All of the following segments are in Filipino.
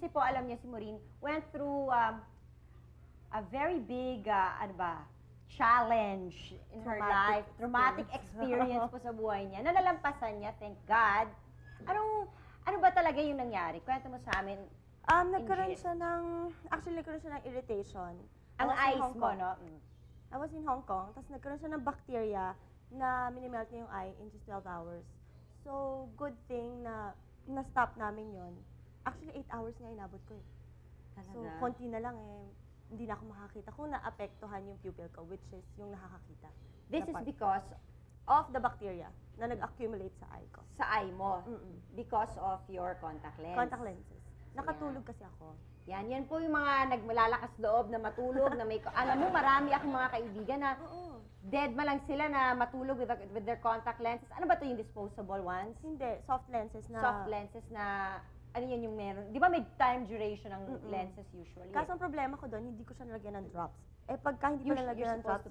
Kasi po, alam niya si Maureen went through a very big, challenge in her life. Traumatic experience po sa buhay niya. Na nalampasan niya, thank God. Ano ba talaga yung nangyari? Kwento mo sa amin. Nagkaroon siya ng irritation. Ang eyes mo, no? I was in Hong Kong, tapos nagkaroon siya ng bacteria na minimelt niya yung eye in just 12 hours. So, good thing na na-stop namin yon. Actually, 8 hours nga inabot ko eh. Talaga? So, konti na lang eh. Hindi na ako makakita kung naapektuhan yung pupil ko, which is yung nakakakita. This is because of the bacteria na nag-accumulate sa eye ko. sa eye mo. Because of your contact lens. Contact lenses. Nakatulog kasi ako. Yan po yung mga nagmalalakas loob na matulog na may... Alam mo, marami akong mga kaibigan na dead ma lang sila na matulog with their contact lenses. Ano ba to yung disposable ones? Hindi, soft lenses na... Soft lenses na... Ano yun yung meron? Di ba may time duration ng lenses usually? Kaso ang problema ko doon, hindi ko siya nalagyan ng drops. Eh pagka hindi ko nalagyan ng drops,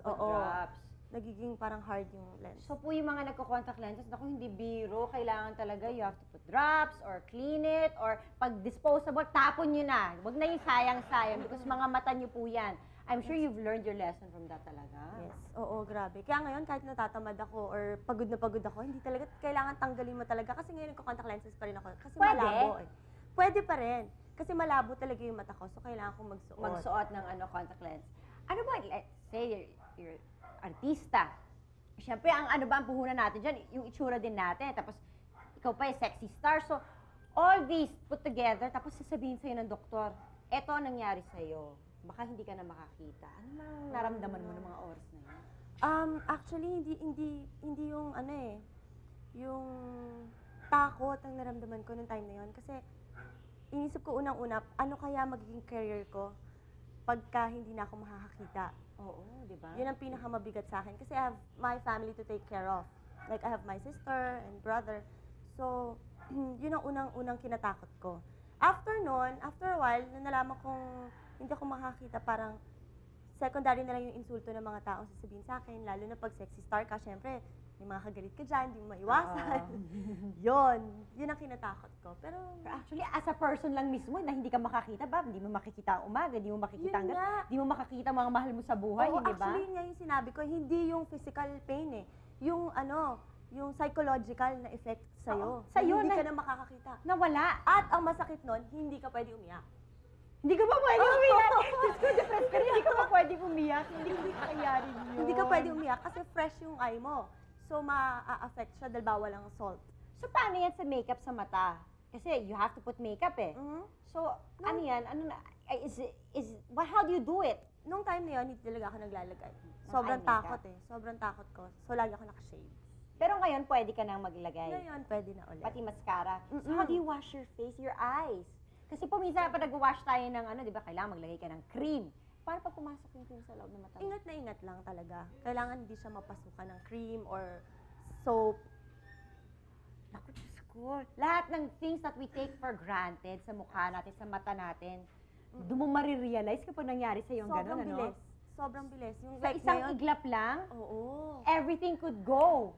nagiging parang hard yung lens. So po yung mga nagko-contact lenses, naku, hindi biro. Kailangan talaga you have to put drops or clean it or pag disposable, tapon nyo na. Huwag na yung sayang-sayang because mga mata nyo po yan. I'm sure you've learned your lesson from that talaga. Yes. Oo, grabe. Kaya ngayon, kahit natatamad ako or pagod na pagod ako, hindi talaga kailangan tanggalin mo talaga. Kasi ngayon, nagko-contact lenses pa rin ako. Kasi malabo eh. Pwede pa rin. Kasi malabo talaga yung mata ko. So, kailangan kong magsuot. Magsuot ng contact lens. Ano ba, let's say, you're artista. Siyempre, ano ba ang puhunan natin dyan? Yung itsura din natin. Tapos, ikaw pa sexy star. So, all these put together, tapos sasabihin sa'yo ng doktor, eto ang nangyari sa'yo. Baka hindi ka na makakita. Ano mang naramdaman mo ng mga oras na yun? Actually, hindi yung yung takot ang naramdaman ko nung time na yun. Kasi, inisip ko unang-una, ano kaya magiging career ko pagka hindi na ako makakakita. Oo, di ba? Yun ang pinakamabigat sa akin. Kasi I have my family to take care of. Like, I have my sister and brother. So, yun ang unang-unang kinatakot ko. After a while, na nalaman kong hindi ako makakita, parang secondary na lang yung insulto ng mga taong sasabihin sa akin, lalo na pag sexy star ka, syempre, may mga kagalit ka dyan, hindi mo maiwasan. Yun ang kinatakot ko. Pero actually, as a person lang mismo, na hindi ka makakita ba? Hindi mo makikita ang umaga, hindi mo makikita ang hindi mo makakita mga mahal mo sa buhay, hindi ba? Actually, nga yung sinabi ko, hindi yung physical pain eh. Yung yung psychological na effect sa'yo. Sa'yo hindi ka na makakakita. Nawala. At ang masakit nun, hindi ka pwede umiyak. Hindi ka pa pwede umiyak. Diyos ko, depressed ka rin. Hindi ka pa pwede umiyak. Hindi kayari yun. Hindi ka pwede umiyak kasi fresh yung eye mo. So, ma-affect siya dahil bawal ang salt. So, paano yan sa makeup sa mata? Kasi you have to put makeup eh. So, ano yan? How do you do it? Nung time na yun, hindi talaga ako naglalagay. Sobrang takot eh. Sobrang takot ko. So, lagi ako nakashade. Pero ngayon, pwede ka nang maglagay. Ngayon, pwede na ulit. Pati mascara. So, how do you wash your face, your eyes? Kasi po, minsan pa nag-wash tayo ng di ba, kailangan maglagay ka ng cream. Paano pag pumasok yung cream sa loob ng mata? Ingat na ingat lang talaga. Kailangan hindi siya mapasukan ng cream or soap. Naku, Diyos ko. Lahat ng things that we take for granted sa mukha natin, sa mata natin, doon mo marirealize kapag nangyari sa'yo yung gano'n, ano? Sobrang bilis. Yung Sa isang iglap lang, Oo. everything could go.